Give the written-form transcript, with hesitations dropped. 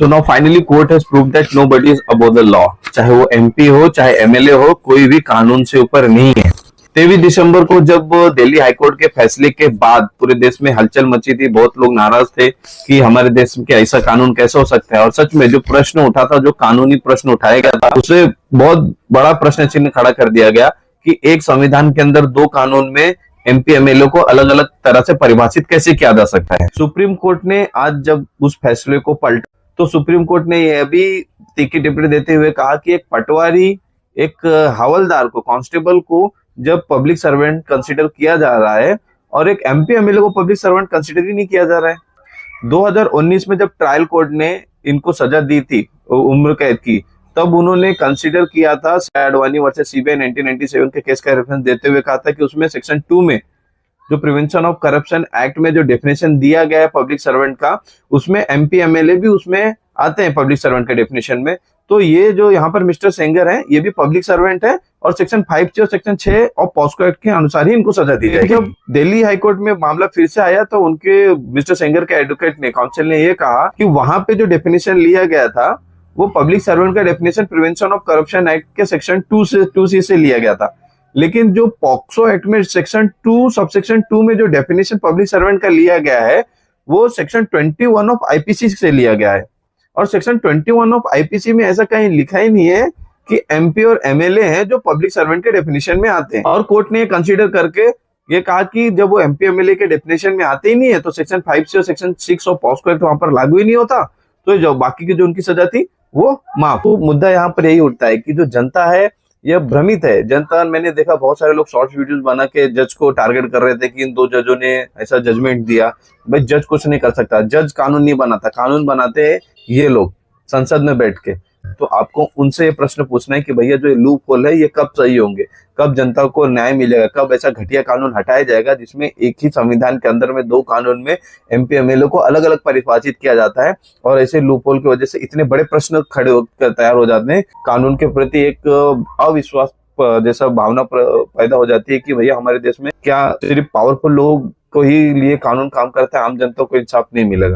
So now finally court has proved that nobody is above the law. चाहे वो MP हो चाहे MLA हो, कोई भी कानून से ऊपर नहीं है। 23 दिसंबर को जब दिल्ली हाईकोर्ट के फैसले के बाद पूरे देश में हलचल मची थी, बहुत लोग नाराज थे कि हमारे देश में ऐसा कानून कैसे हो सकता है। और सच में जो प्रश्न उठा था, जो कानूनी प्रश्न उठाया गया था, उसे बहुत बड़ा प्रश्न चिन्ह खड़ा कर दिया गया कि एक संविधान के अंदर दो कानून में एमपी एमएलए को अलग अलग तरह से परिभाषित कैसे किया जा सकता है। सुप्रीम कोर्ट ने आज जब उस फैसले को पलटा तो सुप्रीम कोर्ट ने यह भी तीखी टिप्पणी देते हुए कहा कि एक पटवारी, एक हवलदार को, कांस्टेबल को जब पब्लिक सर्वेंट कंसीडर किया जा रहा है और एक एमपी एमएलए को पब्लिक सर्वेंट कंसीडर ही नहीं किया जा रहा है। 2019 में जब ट्रायल कोर्ट ने इनको सजा दी थी उम्र कैद की, तब उन्होंने कंसीडर किया था अडवाणी वर्सेस सीबीआई 1997 के केस का रेफरेंस देते हुए कहा था कि उसमें सेक्शन 2 में जो प्रिवेंशन ऑफ करप्शन एक्ट में जो डेफिनेशन दिया गया है पब्लिक सर्वेंट का, उसमें एमपी एमएलए भी उसमें आते हैं पब्लिक सर्वेंट के डेफिनेशन में। तो ये जो यहाँ पर मिस्टर सेंगर है, ये भी पब्लिक सर्वेंट है और सेक्शन 5 और सेक्शन 6 और पॉस्को एक्ट के अनुसार ही इनको सजा दी जाएगी। जब दिल्ली हाईकोर्ट में मामला फिर से आया तो उनके मिस्टर सेंगर के एडवोकेट ने, काउंसिल ने ये कहा कि वहां पे जो डेफिनेशन लिया गया था वो पब्लिक सर्वेंट का definition prevention of corruption act के सेक्शन 2C से लिया गया था, लेकिन जो पॉक्सो एक्ट में सेक्शन 2 सबसेक्शन 2 में जो डेफिनेशन पब्लिक सर्वेंट का लिया गया है वो सेक्शन 21 ऑफ आईपीसी से लिया गया है। और सेक्शन 21 ऑफ आईपीसी में ऐसा कहीं लिखा ही नहीं है कि एमपी और एमएलए हैं जो पब्लिक सर्वेंट के डेफिनेशन में आते हैं। और कोर्ट ने कंसीडर करके ये कहा कि जब वो एमपी एमएलए के डेफिनेशन में आते ही नहीं है तो सेक्शन 5 से और सेक्शन 6 ऑफ पॉस्को एक्ट वहां पर लागू ही नहीं होता, तो जो बाकी की जो उनकी सजा थी वो माफ। तो मुद्दा यहाँ पर यही उठता है कि जो जनता है यह भ्रमित है। जनता, मैंने देखा बहुत सारे लोग शॉर्ट वीडियोस बना के जज को टारगेट कर रहे थे कि इन दो जजों ने ऐसा जजमेंट दिया। भाई जज कुछ नहीं कर सकता, जज कानून नहीं बनाता, कानून बनाते हैं ये लोग संसद में बैठ के। तो आपको उनसे ये प्रश्न पूछना है कि भैया जो लूप होल है ये कब सही होंगे, कब जनता को न्याय मिलेगा, कब ऐसा घटिया कानून हटाया जाएगा जिसमें एक ही संविधान के अंदर में दो कानून में एमपी एमएलए को अलग अलग परिभाषित किया जाता है। और ऐसे लूप होल की वजह से इतने बड़े प्रश्न खड़े होकर तैयार हो जाते हैं, कानून के प्रति एक अविश्वास जैसा भावना पैदा हो जाती है कि भैया हमारे देश में क्या सिर्फ पावरफुल लोग को ही लिए कानून काम करता है, आम जनता को इंसाफ नहीं मिलेगा।